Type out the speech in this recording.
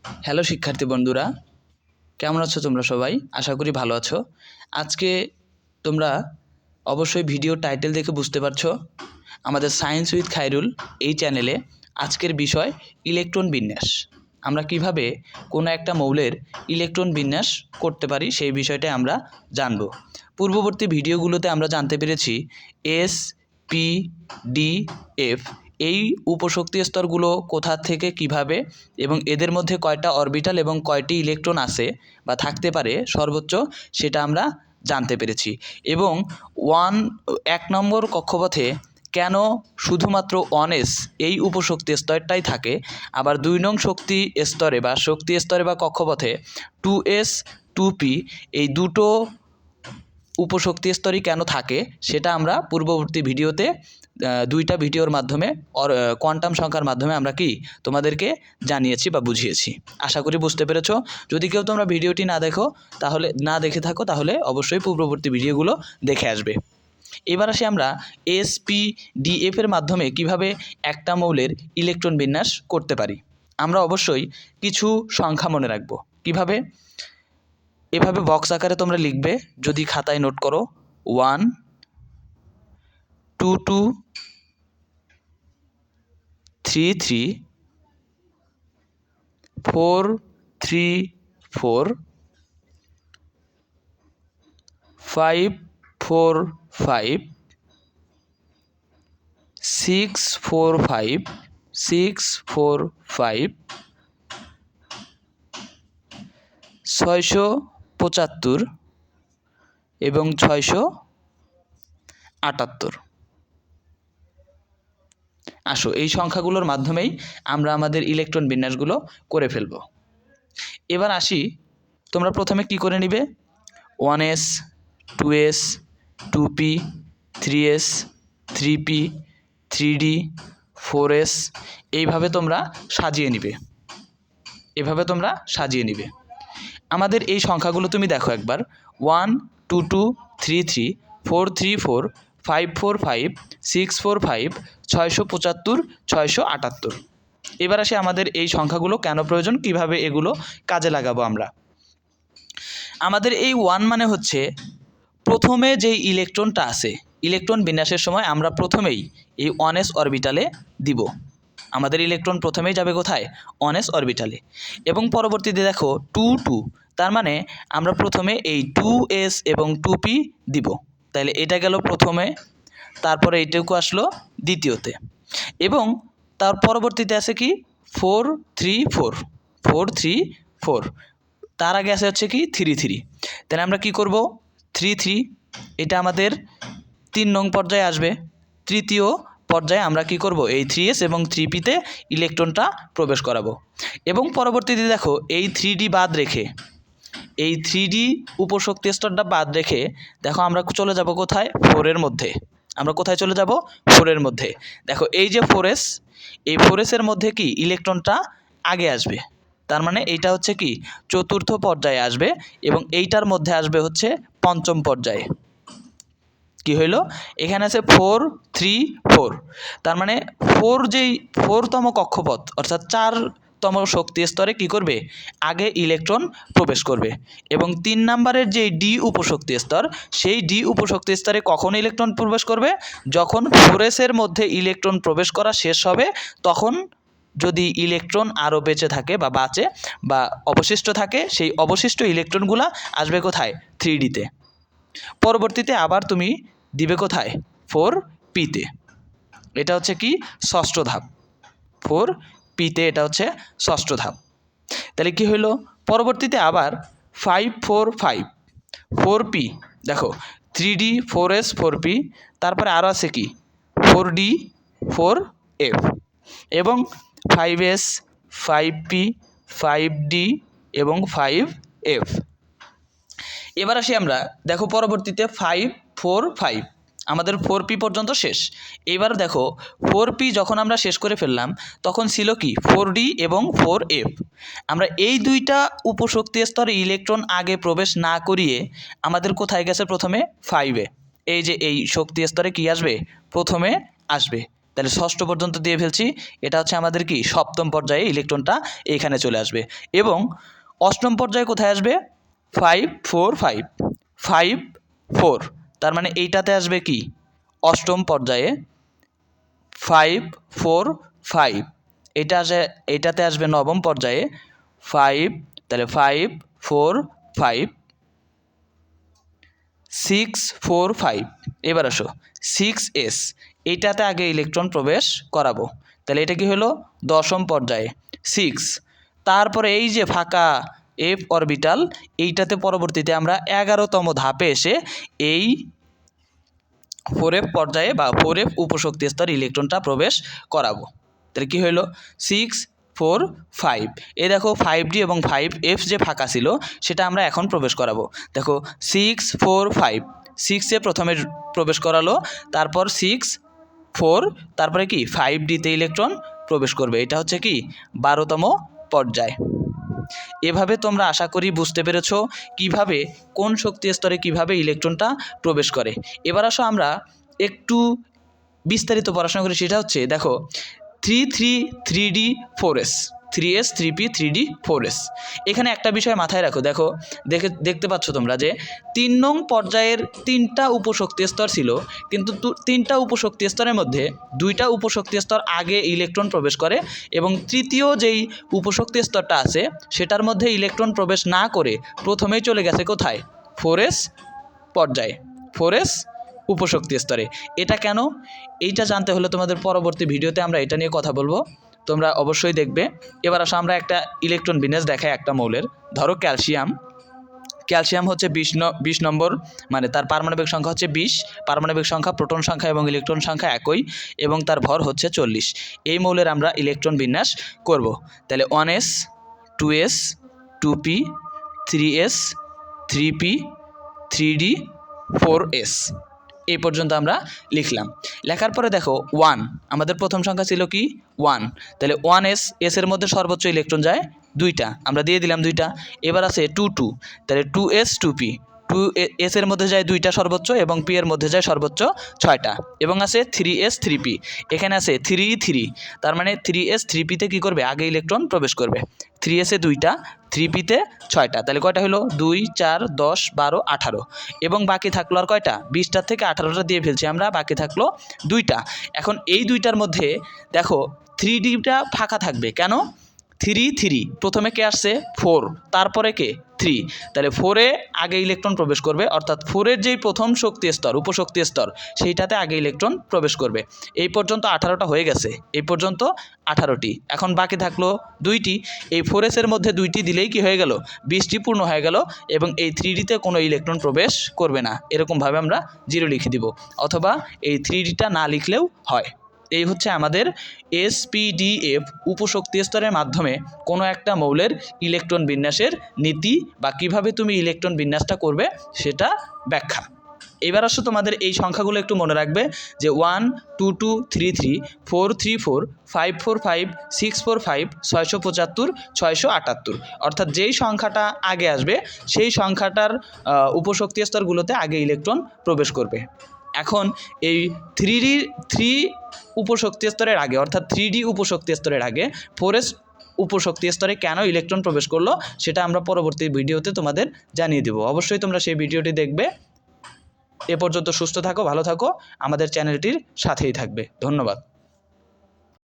Hello শিক্ষার্থী বন্ধুরা, কেমন আছো তোমরা সবাই? আশা করি ভালো আছো। আজকে তোমরা অবশ্যই ভিডিও টাইটেল দেখে বুঝতে পারছো আমাদের সায়েন্স উইথ খায়রুল এই চ্যানেলে আজকের বিষয় ইলেকট্রন বিন্যাস। আমরা কিভাবে কোনো একটা মৌলের ইলেকট্রন বিন্যাস করতে পারি সেই বিষয়টা আমরা জানব। পূর্ববর্তী ভিডিওগুলোতে আমরা জানতে পেরেছি এস, পি, ডি, এফ এই উপশক্তি স্তরগুলো কোথা থেকে কিভাবে এবং এদের মধ্যে কয়টা অরবিটাল এবং কয়টি ইলেকট্রন আছে বা থাকতে পারে সর্বোচ্চ সেটা আমরা জানতে পেরেছি। এবং 1 নম্বর কক্ষপথে কেন শুধুমাত্র 1s এই উপশক্তি স্তরটাই থাকে, আবার 2 নং শক্তি স্তরে বা শক্তি স্তরে বা কক্ষপথে 2s 2p এই দুটো উপশক্তি স্তরই কেন থাকে সেটা আমরা পূর্ববর্তী ভিডিওতে দুইটা ভিডিওর মাধ্যমে কোয়ান্টাম সংখ্যার মাধ্যমে আমরা তোমাদেরকে জানিয়েছি বা বুঝিয়েছি। আশা করি বুঝতে পেরেছো। যদি কেউ তোমরা ভিডিওটি না দেখে থাকো তাহলে অবশ্যই পূর্ববর্তী ভিডিওগুলো দেখে আসবে। এবার আসি আমরা SPDF এর মাধ্যমে কিভাবে একটা মৌলের ইলেকট্রন বিন্যাস করতে পারি। আমরা অবশ্যই কিছু সংখ্যা মনে রাখবো। কিভাবে? এভাবে বক্স আকারে তোমরা লিখবে, যদি খাতায় নোট করো। 1 2 2 3 3 4 3 4 5 4 5 6 4 5 6 4 5 675 এবং 678। আসো এই সংখ্যাগুলোর মাধ্যমেই আমরা আমাদের ইলেকট্রন বিন্যাসগুলো করে ফেলব। এবার আসি, তোমরা প্রথমে কি করে নিবে? 1s 2s 2p 3s 3p 3d 4s এইভাবে তোমরা সাজিয়ে নিবে। আমাদের এই সংখ্যাগুলো তুমি দেখো একবার। 1 2 2 3 3 4 3 4 5 4 5 6 4 5 675 678। এবার আসি আমাদের এই সংখ্যাগুলো কেন প্রয়োজন, কিভাবে এগুলো কাজে লাগাবো আমরা। আমাদের এই 1 মানে হচ্ছে প্রথমে যেই ইলেকট্রনটা আছে, ইলেকট্রন বিন্যাসের সময় আমরা প্রথমেই এই 1s অরবিটালে দিব। আমাদের ইলেকট্রন প্রথমেই যাবে কোথায়? 1s অরবিটালে। এবং পরবর্তীতে দেখো 2 2, তার মানে আমরা প্রথমে এই 2s এবং 2p দিব। তাহলে এটা গেল প্রথমে, তারপরে এইটুকু আসলো দ্বিতীয়তে, এবং তার পরবর্তীতে আছে কি 4 3 4 4 3 4, তার আগে আছে হচ্ছে কি 3 3। তাহলে আমরা কি করব? 3 3 এটা আমাদের 3 নং পর্যায়ে আসবে। তৃতীয় পর্যায়ে আমরা কি করব? এই 3s এবং 3pতে ইলেকট্রনটা প্রবেশ করাবো। এবং পরবর্তীতে দেখো এই 3d বাদ রেখে, এই 3d উপশক্তি স্তরটা বাদ রেখে দেখো আমরা চলে যাব কোথায়? 4 এর মধ্যে। আমরা কোথায় চলে যাব? 4 এর মধ্যে। দেখো এই যে 4s, এই 4s এর মধ্যে কি ইলেকট্রনটা আগে আসবে, তার মানে এইটা হচ্ছে কি চতুর্থ পর্যায়ে আসবে, এবং এইটার মধ্যে আসবে হচ্ছে পঞ্চম পর্যায়ে। কি হইল? এখানে আছে 4 3 4, তার মানে 4তম কক্ষপথ অর্থাৎ 4তম শক্তি স্তরে কি করবে? আগে ইলেকট্রন প্রবেশ করবে। এবং 3 নম্বরের যে ডি উপশক্তি স্তর, সেই ডি উপশক্তি স্তরে কখন ইলেকট্রন প্রবেশ করবে? যখন 4s এর মধ্যে ইলেকট্রন প্রবেশ করা শেষ হবে, তখন যদি ইলেকট্রন আরও বেঁচে থাকে বা বাঁচে বা অবশিষ্ট থাকে, সেই অবশিষ্ট ইলেকট্রনগুলো আসবে কোথায়? 3dতে। পরবর্তীতে আবার তুমি দিবে কোথায়? 4pতে। এটা হচ্ছে কি ষষ্ঠ ধাপ। 4pতে এটা হচ্ছে ষষ্ঠ ধাপ। তাহলে কি হইল? পরবর্তীতে আবার 5 4 5 4p, দেখো 3d 4s 4p, তারপরে আরও আছে কি 4d 4f, এবং 5s 5p 5d এবং 5f। এবার আসি আমরা, দেখো পরবর্তীতে 5 4 5 আমাদের 4p পর্যন্ত শেষ। এবার দেখো 4p যখন আমরা শেষ করে ফেললাম, তখন ছিল কি 4d এবং 4f। আমরা এই দুইটা উপশক্তি স্তরে ইলেকট্রন আগে প্রবেশ না করিয়ে আমাদের কোথায় গেছে? প্রথমে 5-এ। এই যে এই শক্তি স্তরে কি আসবে? প্রথমে আসবে তাহলে ষষ্ঠ পর্যন্ত দিয়ে ফেলছি। এটা হচ্ছে আমাদের কি সপ্তম পর্যায়ে ইলেকট্রনটা এইখানে চলে আসবে। এবং অষ্টম পর্যায়ে কোথায় আসবে 5 4 5 5 4, তার মানে এইটাতে আসবে কি অষ্টম পর্যায়ে 5 4 5, এইটাতে আসবে নবম পর্যায়ে 5, তাহলে 5 4 5 6 4 5। এবার আসো 6s, এইটাতে আগে ইলেকট্রন প্রবেশ করাবো। তাহলে এটা কি হলো দশম পর্যায়ে 6। তারপরে এই যে ফাঁকা f অরবিটাল, এইটাতে পরবর্তীতে আমরা 11তম ধাপে এসে এই 4f পর্যায়ে বা 4f উপশক্তি স্তর ইলেকট্রনটা প্রবেশ করাবো। তাহলে কী হলো 6 4 5। এই দেখো 5d এবং 5f যে ফাঁকা ছিল সেটা আমরা এখন প্রবেশ করাবো। দেখো 6 4 5, 6এ প্রথমে প্রবেশ করালো, তারপর 6 4, তারপরে কি 5dতে ইলেকট্রন প্রবেশ করবে। এটা হচ্ছে কি 12তম পর্যায়। এভাবে তোমরা আশা করি বুঝতে পেরেছো কিভাবে কোন শক্তি স্তরে কিভাবে ইলেকট্রনটা প্রবেশ করে। এবার আসো আমরা একটু বিস্তারিত পড়াশোনা করি। সেটা হচ্ছে দেখো 3 3 3d 4s, 3s 3p 3d 4s। এখানে একটা বিষয় মাথায় রাখো, দেখতে পাচ্ছ তোমরা যে 3 নং পর্যায়ের 3টা উপশক্তি স্তর ছিল, কিন্তু 3টা উপশক্তি স্তরের মধ্যে 2টা উপশক্তি স্তর আগে ইলেকট্রন প্রবেশ করে এবং তৃতীয় যেই উপশক্তি স্তরটা আছে সেটার মধ্যে ইলেকট্রন প্রবেশ না করে প্রথমেই চলে গেছে কোথায় 4s পর্যায়ে, 4s উপশক্তি স্তরে। এটা কেন, এইটা জানতে হলে তোমাদের পরবর্তী ভিডিওতে আমরা এটা নিয়ে কথা বলবো, তোমরা অবশ্যই দেখবে। এবার আসো আমরা একটা ইলেকট্রন বিন্যাস দেখাই একটা মৌলের। ধরো ক্যালসিয়াম হচ্ছে 20 নম্বর, মানে তার পারমাণবিক সংখ্যা হচ্ছে 20, পারমাণবিক সংখ্যা প্রোটন সংখ্যা এবং ইলেকট্রন সংখ্যা একই এবং তার ভর হচ্ছে 40। এই মৌলের আমরা ইলেকট্রন বিন্যাস করব। তাহলে 1s 2s 2p 3s 3p 3d 4s, এই পর্যন্ত আমরা লিখলাম। লেখার পরে দেখো 1, আমাদের প্রথম সংখ্যা ছিল কি 1, তাহলে 1s, এর মধ্যে সর্বোচ্চ ইলেকট্রন যায় 2টা, আমরা দিয়ে দিলাম 2টা। এবার আছে 2 2, তাহলে 2s 2p, 2s এর মধ্যে যায় 2টা সর্বোচ্চ এবং p এর মধ্যে যায় সর্বোচ্চ 6টা। এবং আছে 3s 3p, এখানে আছে 3 3, তার মানে 3s 3pতে কী করবে আগে ইলেকট্রন প্রবেশ করবে। 3s-এ 2টা, 3p-তে 6টা, তাহলে কয়টা হলো 2 4 10 12 18, এবং বাকি থাকলো আর কয়টা 20টার থেকে 18টা দিয়ে ফেলছি আমরা, বাকি থাকলো 2টা। এখন এই 2টার মধ্যে দেখো 3dটা ফাঁকা থাকবে কেন, 3 3, প্রথমে কে আসছে 4, তারপরে কে 3, তাহলে 4-এ আগে ইলেকট্রন প্রবেশ করবে, অর্থাৎ 4-এর যেই প্রথম শক্তি স্তর উপশক্তি স্তর সেইটাতে আগে ইলেকট্রন প্রবেশ করবে। এই পর্যন্ত 18টা হয়ে গেছে, এই পর্যন্ত 18টি, এখন বাকি থাকলো 2টি। এই 4s-এর মধ্যে 2টি দিলেই কি হয়ে গেল 20টি পূর্ণ হয়ে গেল এবং এই 3dতে কোনো ইলেকট্রন প্রবেশ করবে না। এরকমভাবে আমরা 0 লিখে দিব, অথবা এই 3dটা না লিখলেও হয়। এই হচ্ছে আমাদের SPDF উপশক্তি স্তরের মাধ্যমে কোনো একটা মৌলের ইলেকট্রন বিন্যাসের নীতি বা কিভাবে তুমি ইলেকট্রন বিন্যাসটা করবে সেটা ব্যাখ্যা। এবার আসো তোমাদের এই সংখ্যাগুলো একটু মনে রাখবে যে 1 2 2 3 3 4 3 4 5 4 5 6 4 5 675 678, অর্থাৎ যেই সংখ্যাটা আগে আসবে সেই সংখ্যাটার উপশক্তি স্তরগুলোতে আগে ইলেকট্রন প্রবেশ করবে। এখন এই 3 উপশক্তি স্তরের আগে, অর্থাৎ 3D উপশক্তি স্তরের আগে 4s উপশক্তি স্তরে কেন ইলেকট্রন প্রবেশ করলো সেটা আমরা পরবর্তী ভিডিওতে তোমাদের জানিয়ে দেব। অবশ্যই তোমরা সেই ভিডিওটি দেখবে। এ পর্যন্ত সুস্থ থাকো, ভালো থাকো, আমাদের চ্যানেলটির সাথেই থাকবে। ধন্যবাদ।